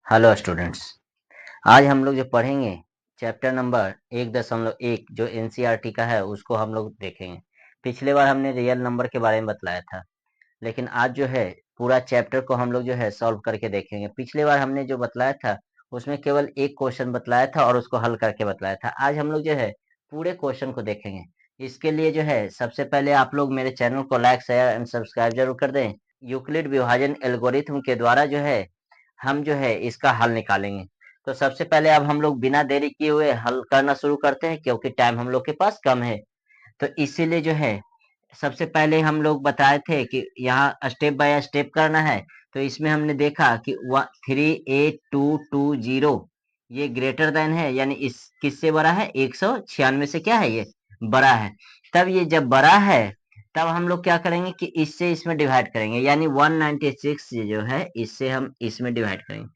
Hello students. आज हम लोग जो पढ़ेंगे चैप्टर नंबर 1.1 जो एनसीईआरटी का है उसको हम लोग देखेंगे। पिछले बार हमने रियल नंबर के बारे में बतलाया था, लेकिन आज जो है पूरा चैप्टर को हम लोग जो है सॉल्व करके देखेंगे। पिछले बार हमने जो बतलाया था उसमें केवल एक क्वेश्चन बतलाया था और उसको हल करके बतलाया था। आज हम लोग जो है पूरे क्वेश्चन को देखेंगे। इसके लिए जो है सबसे पहले आप लोग मेरे चैनल को लाइक शेयर एंड सब्सक्राइब जरूर कर दें। यूक्लिड विभाजन एल्गोरिथम के द्वारा जो है हम जो है इसका हल निकालेंगे। तो सबसे पहले अब हम लोग बिना देरी किए हुए हल करना शुरू करते हैं, क्योंकि टाइम हम लोग के पास कम है। तो इसीलिए जो है सबसे पहले हम लोग बताए थे कि यहाँ स्टेप बाय स्टेप करना है। तो इसमें हमने देखा कि 38220 ये ग्रेटर देन है, यानी इस किससे बड़ा है, 196 से क्या है, ये बड़ा है। तब ये जब बड़ा है तब हम लोग क्या करेंगे कि इससे इसमें डिवाइड करेंगे, यानी 196 ये जो है इससे हम इसमें डिवाइड करेंगे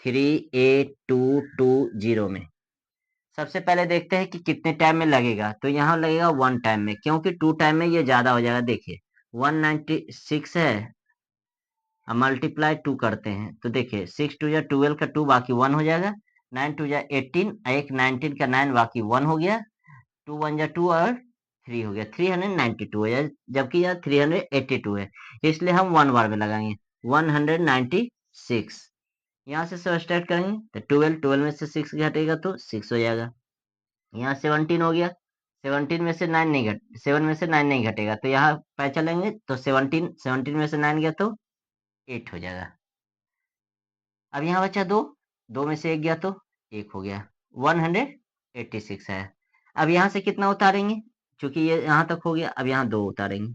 38220 में। सबसे पहले देखते हैं कि कितने टाइम में लगेगा। तो यहाँ लगेगा 1 टाइम में, क्योंकि 2 टाइम में ये ज्यादा हो जाएगा। देखिए 196 है, अब मल्टीप्लाई 2 करते हैं तो देखिए 6 टू या 12 का 2 बाकी 1 हो जाएगा, 9 टू या 18, एक 19 का 9 बाकी 1 हो गया, 2 1 या 2 और 3 हो गया, 392 हो जाए, जबकि यह 382 है, इसलिए हम 1 बार में लगाएंगे 196। यहाँ से सब्ट्रैक्ट करेंगे तो 12 में से 6 घटेगा तो 6 हो जाएगा। यहाँ 17 हो गया, 17 में से 9 नहीं घट 7 में से 9 नहीं घटेगा, तो यहाँ पै चलेंगे तो 17 में से 9 गया तो 8 हो जाएगा। अब यहाँ बचा 2, 2 में से 1 गया तो 1 हो गया, 186 है। अब यहाँ से कितना उतारेंगे, क्योंकि ये यहाँ तक हो गया, अब यहाँ 2 उतारेंगे।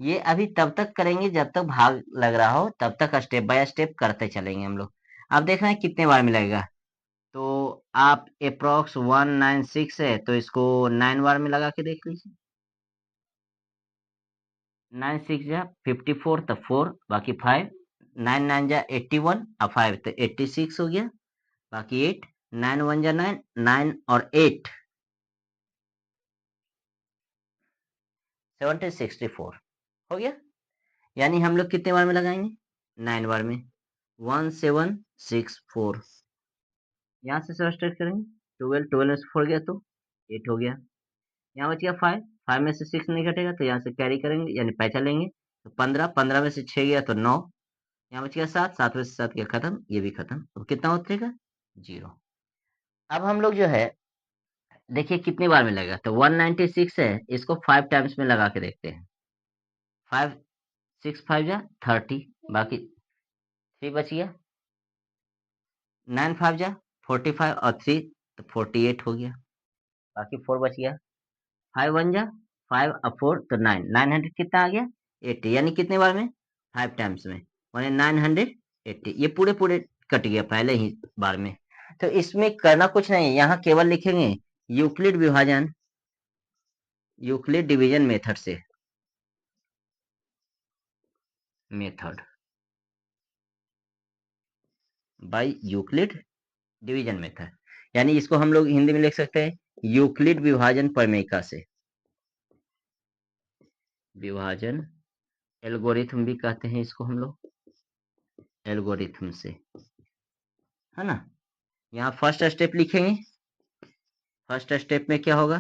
ये अभी तब तक करेंगे जब तक भाग लग रहा हो, तब तक स्टेप बाय स्टेप करते चलेंगे हम लोग। अब देख रहे हैं कितने बार में लगेगा। तो आप अप्रोक्स 196 है तो इसको 9 बार में लगा के देख लीजिए। 9 6 जा 54 तो 4 बाकी 5, 9 9 जा 81 और 5 तो 86 हो गया, बाकी 8, 9 1 जा 9, 9 और 8 70 64 हो गया। यानी हम लोग कितने बार में लगाएंगे, 9 बार में, 1764। यहाँ से सब्ट्रैक्ट करेंगे, 12 में से 4 गया तो 8 हो गया। यहाँ बच गया 5, 5 में से 6 नहीं घटेगा तो यहाँ से कैरी करेंगे, यानी पैसा लेंगे तो 15, 15 में से 6 गया तो 9, यहाँ बच गया 7, 7 में से 7 गया खत्म, ये भी खत्म। अब कितना उतरेगा, 0। अब हम लोग जो है देखिए कितनी बार में लगेगा, तो 196 है, इसको 5 टाइम्स में लगा के देखते हैं। 5 6 5 जा 30, बाकी 3 बच गया, 9 5 जा 45 और 3 तो 48 हो गया, बाकी 4 बच गया, 5 1 जा 5 और 4 तो 9, 900 कितना आ गया, 80, यानी कितने बार में, 5 टाइम्स में, माने 980। ये पूरे पूरे कट गया पहले ही बार में। तो इसमें करना कुछ नहीं है, यहाँ केवल लिखेंगे यूक्लिड विभाजन, यूक्लिड डिवीजन मेथड से, method by Euclid division method, यानी इसको हम लोग हिंदी में लिख सकते हैं यूक्लिड विभाजन प्रमेयिका से, विभाजन एल्गोरिथम भी कहते हैं इसको हम लोग, एल्गोरिथम से, है ना। यहाँ फर्स्ट स्टेप लिखेंगे, फर्स्ट स्टेप में क्या होगा,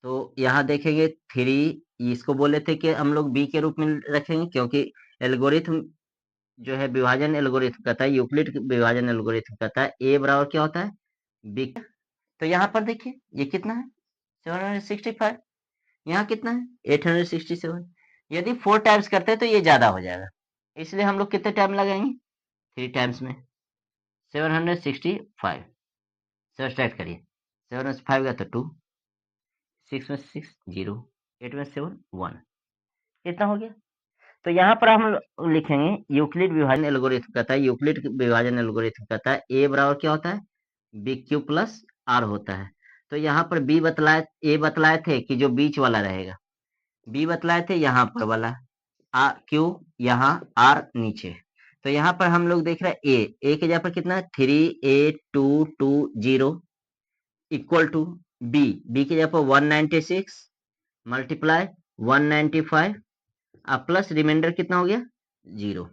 तो यहाँ देखेंगे 3, इसको बोले थे कि हम लोग बी के रूप में रखेंगे, क्योंकि एल्गोरिथम जो है विभाजन एल्गोरिथम कहता है, यूक्लिड विभाजन एल्गोरिथम कहता है ए बराबर क्या होता है, बी। तो यहाँ पर देखिए ये कितना है, 765, यहाँ कितना है, 867। यदि 4 टाइम्स करते हैं तो ये ज्यादा हो जाएगा, इसलिए हम लोग कितने टाइम लगाएंगे, 3 टाइम्स में 765। सब्ट्रैक्ट करिए, 7 में से 5 गया तो 2, 6 में से 6 0, 8 में से 7 1, इतना हो गया। तो यहाँ पर हम लिखेंगे यूक्लिड विभाजन एल्गोरिथम कहता है, यूक्लिड विभाजन एल्गोरिथम कहता है ए बराबर क्या होता है, बी क्यू प्लस आर होता है। तो यहाँ पर बी बतलाए, ए बतलाए थे कि जो बीच वाला रहेगा, बी बतलाए थे यहाँ पर वाला, क्यू यहाँ, आर नीचे। तो यहाँ पर हम लोग देख रहे हैं ए के जगह पर कितना है, 38220 इक्वल टू बी के जगह पर 196 मल्टीप्लाई 195 अब प्लस रिमाइंडर कितना हो गया, 0।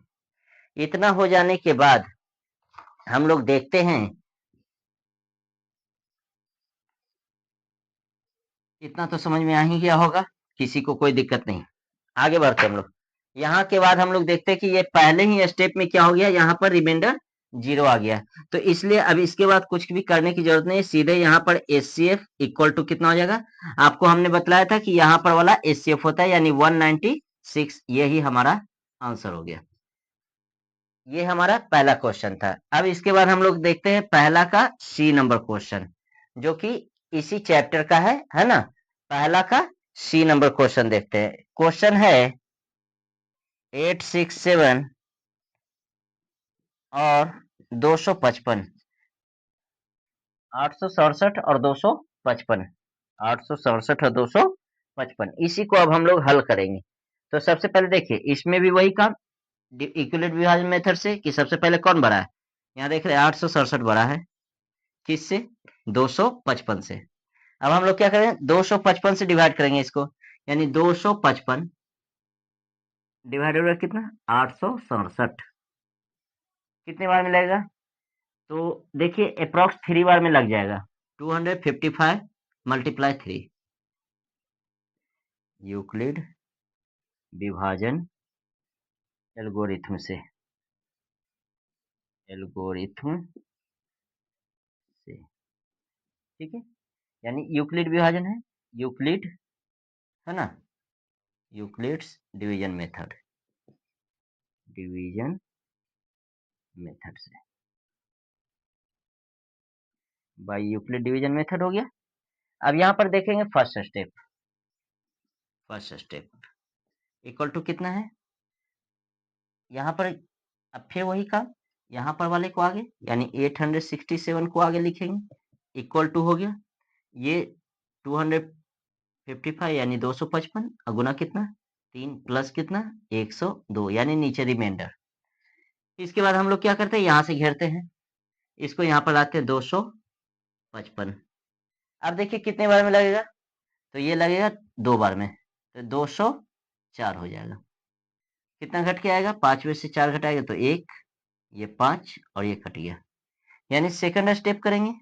इतना हो जाने के बाद हम लोग देखते हैं, इतना तो समझ में आ ही गया होगा, किसी को कोई दिक्कत नहीं। आगे बढ़ते हम लोग। यहाँ के बाद हम लोग देखते हैं कि ये पहले ही स्टेप में क्या हो गया, यहाँ पर रिमाइंडर 0 आ गया। तो इसलिए अब इसके बाद कुछ भी करने की जरूरत नहीं, सीधे यहाँ पर HCF इक्वल टू कितना हो जाएगा। आपको हमने बतलाया था कि यहाँ पर वाला HCF होता है, यानी 196, यही हमारा आंसर हो गया। ये हमारा पहला क्वेश्चन था। अब इसके बाद हम लोग देखते हैं पहला का C नंबर क्वेश्चन, जो कि इसी चैप्टर का है ना। पहला का C नंबर क्वेश्चन देखते हैं। क्वेश्चन है 867 और 255, 867 और 255, 867 और 255, इसी को अब हम लोग हल करेंगे। तो सबसे पहले देखिए, इसमें भी वही काम इक्विलेट विभाजन मेथड से, कि सबसे पहले कौन बड़ा है। यहाँ देख रहे हैं 867 बड़ा है किससे, 255 से। अब हम लोग क्या करें, 255 से डिवाइड करेंगे इसको, यानी 255 डिवाइडेड बाय कितना, 867, कितने बार में लगेगा। तो देखिए अप्रॉक्स 3 बार में लग जाएगा, 255 मल्टीप्लाई 3, यूक्लिड विभाजन एल्गोरिथम से, एल्गोरिथम से, ठीक है। यानी यूक्लिड विभाजन है, यूक्लिड, है ना, Euclid's division method, division method से, बाय यूक्लिड डिवीजन मेथड हो गया। अब यहाँ पर देखेंगे first step, first step equal to कितना है, यहाँ पर अब फिर वही काम, यहाँ पर वाले को आगे, यानी 867 को आगे लिखेंगे, इक्वल टू हो गया ये 255 यानी 255, और गुना कितना 3 प्लस कितना 102, यानी नीचे रिमाइंडर। इसके बाद हम लोग क्या करते हैं, यहाँ से घेरते हैं, इसको यहाँ पर लाते हैं 255। अब देखिए कितने बार में लगेगा, तो ये लगेगा 2 बार में, तो 204 हो जाएगा। कितना घट के आएगा, 5 में से 4 घटाएगा तो 1, ये 5 और ये कट गया। यानी सेकंड स्टेप करेंगे,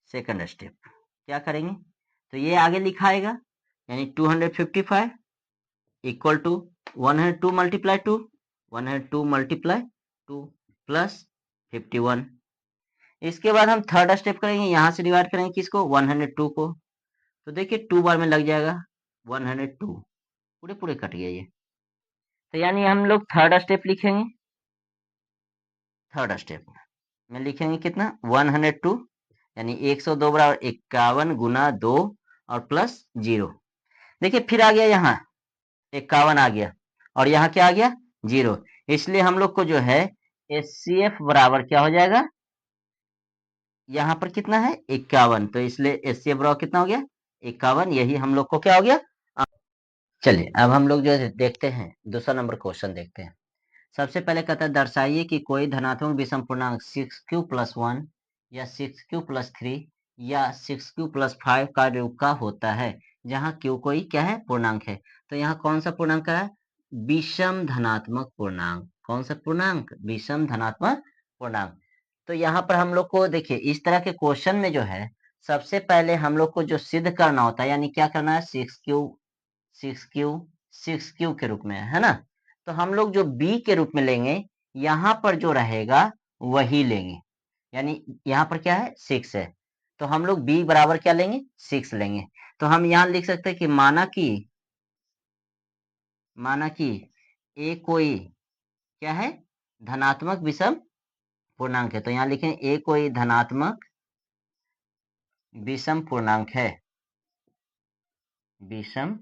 सेकंड स्टेप क्या करेंगे, तो ये आगे लिखाएगा, यानी 255 equal to 102 multiply 2, 102 multiply 2 plus 51। इसके बाद हम थर्ड स्टेप करेंगे, यहाँ से डिवाइड करेंगे किसको, 102 को, तो देखिए 2 बार में लग जाएगा 102, पूरे पूरे कट गया ये। तो यानी हम लोग थर्ड स्टेप लिखेंगे, थर्ड स्टेप में लिखेंगे कितना 102, यानी 102 बराबर 51 गुना 2 और प्लस 0। देखिए फिर आ गया यहाँ 51 आ गया, और यहाँ क्या आ गया 0, इसलिए हम लोग को जो है HCF बराबर क्या हो जाएगा, यहाँ पर कितना है 51, तो इसलिए HCF बराबर कितना हो गया 51, यही हम लोग को क्या हो गया। चलिए अब हम लोग जो देखते हैं दूसरा नंबर क्वेश्चन देखते हैं। सबसे पहले कहता है दर्शाइए कि कोई धनात्मक विषम पूर्णांक 6q+1 या 6q+3 या 6q+5 का रूप का होता है, जहाँ q कोई क्या है पूर्णांक है। तो यहाँ कौन सा पूर्णांक है, विषम धनात्मक पूर्णांक। कौन सा पूर्णांक, विषम धनात्मक पूर्णांक। तो यहाँ पर हम लोग को देखिए इस तरह के क्वेश्चन में जो है, सबसे पहले हम लोग को जो सिद्ध करना होता है, यानी क्या करना है, 6q के रूप में, है ना। तो हम लोग जो b के रूप में लेंगे, यहाँ पर जो रहेगा वही लेंगे, यानी यहाँ पर क्या है 6 है, तो हम लोग b बराबर क्या लेंगे 6 लेंगे। तो हम यहाँ लिख सकते हैं कि माना कि a कोई क्या है, धनात्मक विषम पूर्णांक है। तो यहाँ लिखें a कोई धनात्मक विषम पूर्णांक है, विषम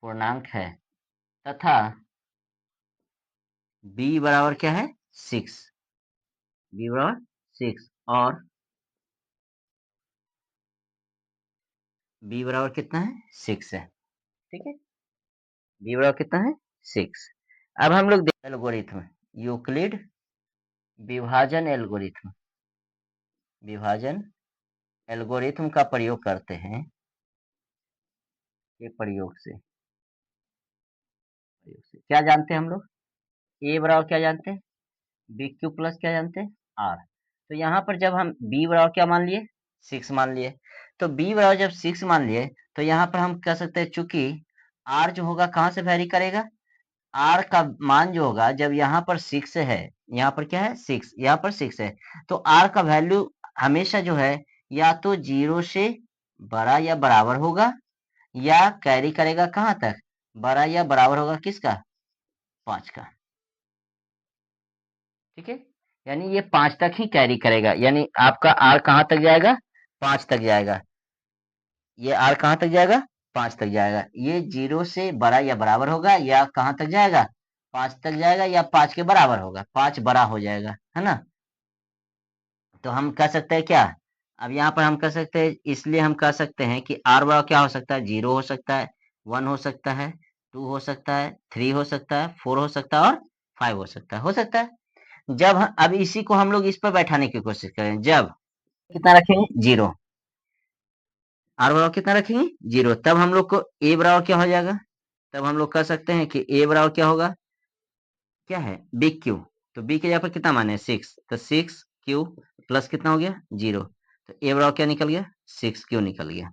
पूर्णांक है, तथा b बराबर क्या है 6, b बराबर 6, और b बराबर कितना है 6 है, ठीक है। b बराबर कितना है 6। अब हम लोग एल्गोरिथ्म, यूक्लिड विभाजन एल्गोरिथ्म, विभाजन एल्गोरिथ्म का प्रयोग करते हैं, के प्रयोग से क्या जानते हैं हम लोग, a बराबर क्या जानते हैं बी क्यू प्लस क्या जानते हैं, आर। तो यहाँ पर जब हम बी बराबर क्या मान लिए, 6 मान लिए, तो बी बराबर जब 6 मान लिए तो यहाँ पर हम कह सकते हैं चूंकि आर जो होगा कहाँ से वैरी करेगा, आर का मान जो होगा जब यहाँ पर 6 है, यहाँ पर क्या है 6, यहाँ पर 6 है, तो आर का वैल्यू हमेशा जो है या तो 0 से बड़ा या बराबर होगा या कैरी करेगा कहाँ तक, बड़ा या बराबर होगा किसका, 5 का। ठीक है, यानी ये 5 तक ही कैरी करेगा, यानी आपका आर कहाँ तक जाएगा, 5 तक जाएगा। ये आर कहाँ तक जाएगा, 5 तक जाएगा। ये 0 से बड़ा या बराबर होगा या कहाँ तक जाएगा, 5 तक जाएगा या 5 के बराबर होगा, 5 बड़ा हो जाएगा, है ना। तो हम कह सकते हैं क्या, अब यहाँ पर हम कह सकते हैं, इसलिए हम कह सकते हैं कि आर बड़ा क्या हो सकता है, 0 हो सकता है, 1 हो सकता है, 2 हो सकता है, 3 हो सकता है, 4 हो सकता है और 5 हो सकता है, हो सकता है। अब इसी को हम लोग इस पर बैठाने की कोशिश करें, जब कितना रखेंगे, 0, आर बराबर कितना रखेंगे, 0, तब हम लोग को ए बराबर क्या हो जाएगा, तब हम लोग कह सकते हैं कि ए बराबर क्या होगा, क्या है, बी क्यू। तो बी के जगह पर कितना माने, 6, तो 6 क्यू प्लस कितना हो गया, 0। तो ए बराबर क्या निकल गया, 6 क्यू निकल गया।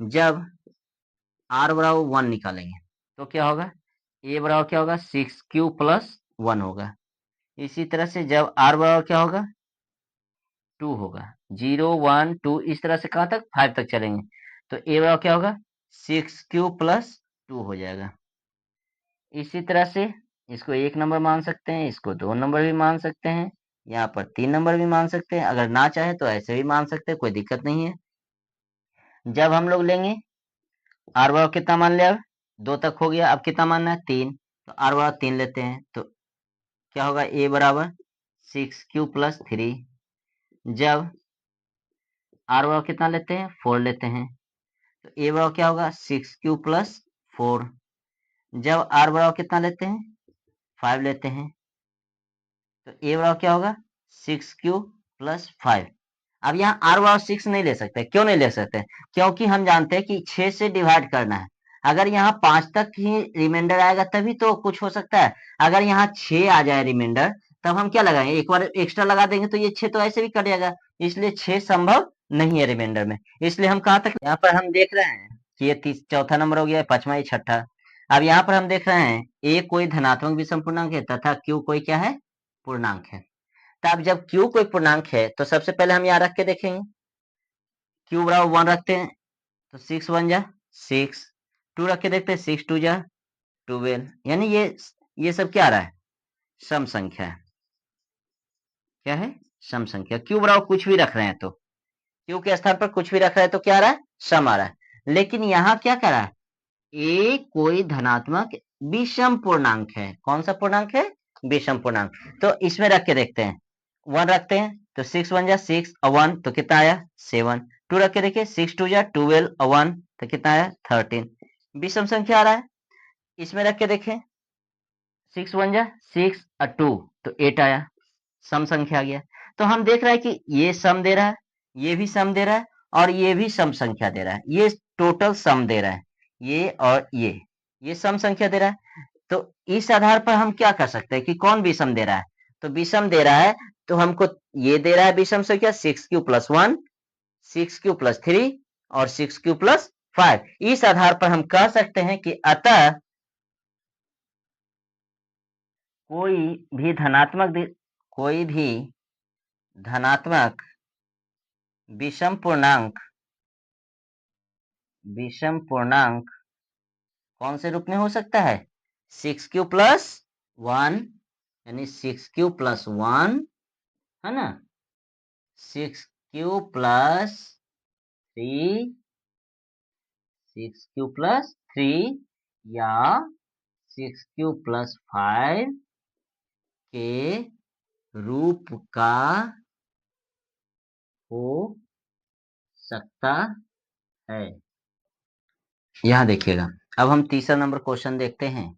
जब आर बराबर 1 निकालेंगे तो क्या होगा, ए बराबर क्या होगा, 6 क्यू प्लस 1 होगा। इसी तरह से जब आर बराबर क्या होगा, 2 होगा, 0 1 2 इस तरह से कहाँ तक, 5 तक चलेंगे। तो ए बराबर क्या होगा, 6 क्यू प्लस 2 हो जाएगा। इसी तरह से इसको 1 नंबर मान सकते हैं, इसको 2 नंबर भी मान सकते हैं, यहाँ पर 3 नंबर भी मान सकते हैं, अगर ना चाहे तो ऐसे भी मान सकते हैं, कोई दिक्कत नहीं है। जब हम लोग लेंगे आर बराबर कितना मान लिया, 2 तक हो गया, अब कितना मानना है, 3, तो आर बराबर 3 लेते हैं, तो क्या होगा, ए बराबर 6 क्यू प्लस 3। जब आर बराबर कितना लेते हैं, 4 लेते हैं, तो ए बराबर क्या होगा, 6 क्यू प्लस 4। जब आर बराबर कितना लेते हैं, 5 लेते हैं, तो ए बराबर क्या होगा, 6 क्यू प्लस 5। अब यहाँ आर बराबर 6 नहीं ले सकते, क्यों नहीं ले सकते, क्योंकि हम जानते हैं कि 6 से डिवाइड करना है। अगर यहाँ 5 तक ही रिमाइंडर आएगा तभी तो कुछ हो सकता है, अगर यहाँ 6 आ जाए रिमाइंडर तब हम क्या लगाएंगे, एक बार एक्स्ट्रा लगा देंगे तो ये 6 तो ऐसे भी कट जाएगा, इसलिए 6 संभव नहीं है रिमाइंडर में। इसलिए हम कहाँ तक, यहाँ पर हम देख रहे हैं कि ये चौथा नंबर हो गया, पांचवा, ये छठा। अब यहाँ पर हम देख रहे हैं ए कोई धनात्मक विषम पूर्णांक है तथा क्यू कोई क्या है, पूर्णांक है। तब जब क्यू कोई पूर्णांक है तो सबसे पहले हम यहाँ रख के देखेंगे, क्यू बराबर 1 रखते हैं, तो 6 1 जा 6, 2 रख के देखते हैं, 6 2 जा 12, यानी ये सब क्या आ रहा है, सम संख्या है। क्या है, सम संख्या। क्यू बराबर कुछ भी रख रहे हैं तो क्यू के स्थान पर कुछ भी रख रहे हैं तो क्या आ रहा है, सम आ रहा है। लेकिन यहाँ क्या कह रहा है, ए कोई धनात्मक विषम पूर्णांक है, कौन सा पूर्णांक है, विषम पूर्णांक। तो इसमें रख के देखते हैं, 1 रखते हैं, तो 6 1 जा 6 और 1 तो कितना आया, 7। 2 रख के देखिए, 6 2 जा 12 और 1 तो कितना आया, 13। विषम संख्या आ रहा है। इसमें रख के देखें, 6 1 जा 6 और 2 तो 8 आया, सम संख्या आ गया। तो हम देख रहे हैं कि ये सम दे रहा है, ये भी सम दे रहा है और ये भी सम संख्या दे रहा है, ये टोटल सम दे रहा है, ये और ये सम संख्या दे रहा है। तो इस आधार पर हम क्या कर सकते हैं कि कौन विषम दे रहा है, तो विषम दे रहा है तो हमको ये दे रहा है विषम संख्या 6 क्यू प्लस 1, 6 क्यू प्लस 3 और 6 क्यू प्लस 5। इस आधार पर हम कह सकते हैं कि अतः कोई भी कोई भी धनात्मक विषम पूर्णांक कौन से रूप में हो सकता है, 6 क्यू प्लस 1, यानी 6 क्यू प्लस 1, है ना, 6 क्यू प्लस 3, 6 क्यू प्लस 3 या 6 क्यू प्लस 5 के रूप का हो सकता है। यहाँ देखिएगा, अब हम तीसरा नंबर क्वेश्चन देखते हैं।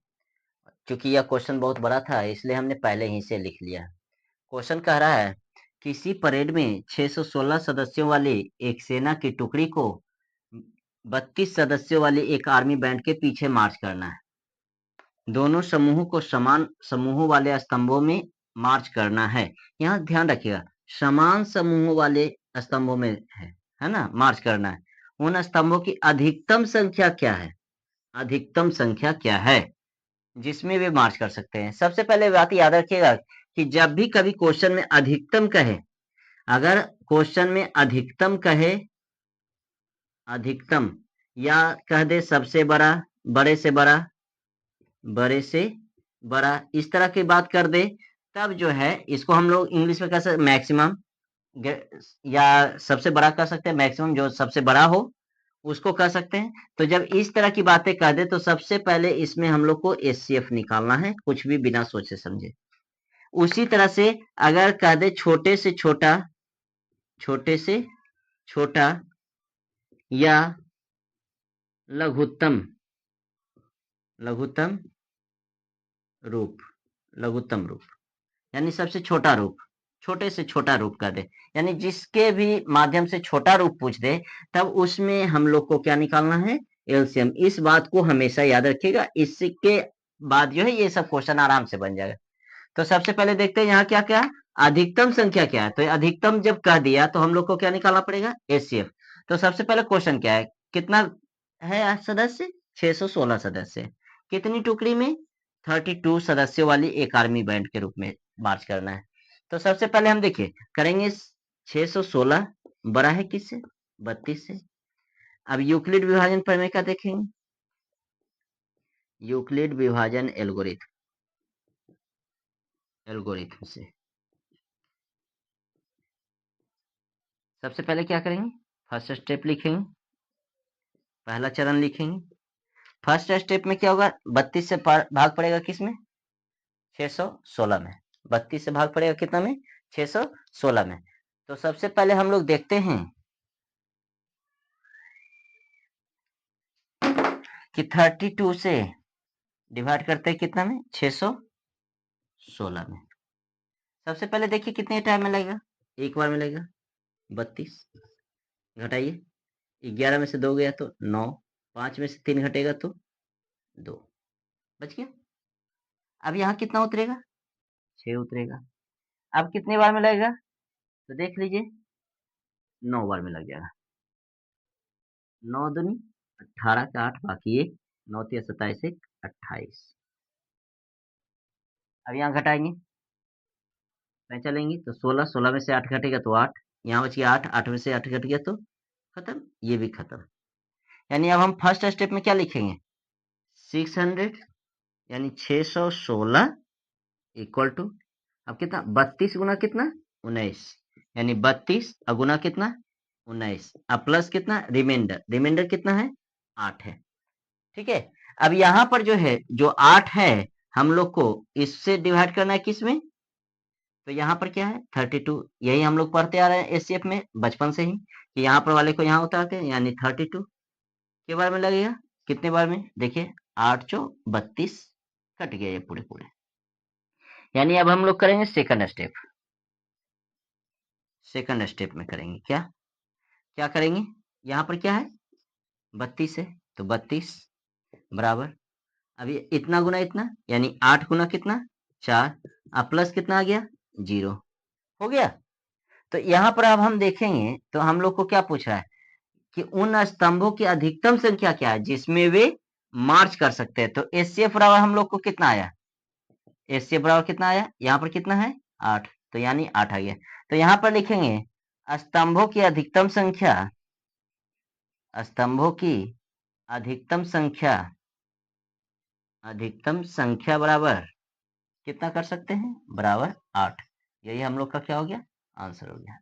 क्योंकि यह क्वेश्चन बहुत बड़ा था इसलिए हमने पहले ही से लिख लिया। क्वेश्चन कह रहा है, किसी परेड में 616 सदस्यों वाली एक सेना की टुकड़ी को 32 सदस्यों वाली एक आर्मी बैंड के पीछे मार्च करना है। दोनों समूहों को समान समूहों वाले स्तंभों में मार्च करना है। यहाँ ध्यान रखिएगा, समान समूहों वाले स्तंभों में है ना, मार्च करना है। उन स्तंभों की अधिकतम संख्या क्या है, अधिकतम संख्या क्या है जिसमें वे मार्च कर सकते हैं। सबसे पहले बात याद रखिएगा कि जब भी कभी क्वेश्चन में अधिकतम कहे, अगर क्वेश्चन में अधिकतम कहे, अधिकतम या कह दे सबसे बड़ा, बड़े से बड़ा, बड़े से बड़ा, इस तरह की बात कर दे, तब जो है इसको हम लोग इंग्लिश में कह सकते मैक्सिमम, या सबसे बड़ा कह सकते हैं, मैक्सिमम जो सबसे बड़ा हो उसको कह सकते हैं। तो जब इस तरह की बातें कह दे तो सबसे पहले इसमें हम लोग को एचसीएफ निकालना है, कुछ भी बिना सोचे समझे। उसी तरह से अगर कह दे छोटे से छोटा, छोटे से छोटा या लघुत्तम, लघुत्तम रूप, लघुत्तम रूप यानी सबसे छोटा रूप, छोटे से छोटा रूप कर दे, यानी जिसके भी माध्यम से छोटा रूप पूछ दे तब उसमें हम लोग को क्या निकालना है, एलसीएम। इस बात को हमेशा याद रखिएगा, इसके बाद जो है ये सब क्वेश्चन आराम से बन जाएगा। तो सबसे पहले देखते हैं यहाँ क्या क्या है, अधिकतम संख्या क्या है। तो अधिकतम जब कह दिया तो हम लोग को क्या निकालना पड़ेगा, एचसीएफ। तो सबसे पहले क्वेश्चन क्या है, कितना है सदस्य, 616 सदस्य। कितनी टुकड़ी में, 32 सदस्यों वाली एक आर्मी बैंड के रूप में मार्च करना है। तो सबसे पहले हम देखिए करेंगे 616 बड़ा है किससे, 32 से। अब यूक्लिड विभाजन प्रमेय का देखेंगे, यूक्लिड विभाजन एल्गोरिथम, एल्गोरिथम से सबसे पहले क्या करेंगे, फर्स्ट स्टेप लिखेंगे, पहला चरण लिखेंगे। फर्स्ट स्टेप में क्या होगा, 32 से भाग पड़ेगा किसमें, 616 में। 32 से भाग पड़ेगा कितना में, 616 में। तो सबसे पहले हम लोग देखते हैं कि 32 से डिवाइड करते हैं कितना में, 616 में। सबसे पहले देखिए कितने टाइम में लगेगा, एक बार में लगेगा 32, घटाइए, 11 में से 2 गया तो 9, 5 में से 3 घटेगा तो 2, बच गया। अब यहाँ कितना उतरेगा, 6 उतरेगा। अब कितने बार में लगेगा, तो देख लीजिए 9 बार में लग जाएगा। 9 दूनी 18 का 8 बाकी 1, 9 3 27 1 28। अब यहाँ घटाएंगे, चलेंगे तो 16, 16 में से 8 घटेगा तो 8, यहाँ बच गया 8, 8 में से 8 घट गया तो खत्म, ये भी खत्म। यानी अब हम फर्स्ट स्टेप में क्या लिखेंगे, 600 यानी 616 इक्वल टू, अब कितना, 32 गुना कितना, 19, यानी 32 गुना कितना, 19, अब प्लस कितना, रिमाइंडर, रिमाइंडर कितना है, 8 है। ठीक है। अब यहाँ पर जो है, जो 8 है हम लोग को इससे डिवाइड करना है किसमें, तो यहाँ पर क्या है 32, यही हम लोग पढ़ते आ रहे हैं एचसीएफ में बचपन से ही कि यहाँ पर वाले को यहाँ उतारते हैं, यानी 32 के बार में लगेगा, कितने बार में, देखिए 8 चौ 32, कट गया ये पूरे पूरे। यानी अब हम लोग करेंगे सेकंड स्टेप, सेकंड स्टेप में करेंगे क्या, क्या करेंगे, यहाँ पर क्या है 32 है तो 32 बराबर, अभी इतना गुना इतना, यानी 8 गुना कितना, 4, अब प्लस कितना आ गया, 0 हो गया। तो यहाँ पर अब हम देखेंगे तो हम लोग को क्या पूछ रहा है कि उन स्तंभों की अधिकतम संख्या क्या है जिसमें वे मार्च कर सकते हैं। तो एचसीएफ बराबर हम लोग को कितना आया, एचसीएफ बराबर कितना आया, यहाँ पर कितना है 8, तो यानी 8 आ गया। तो यहाँ पर लिखेंगे स्तंभों की अधिकतम संख्या, स्तंभों की अधिकतम संख्या, अधिकतम संख्या बराबर कितना कर सकते हैं, बराबर 8। यही हम लोग का क्या हो गया, आंसर हो गया।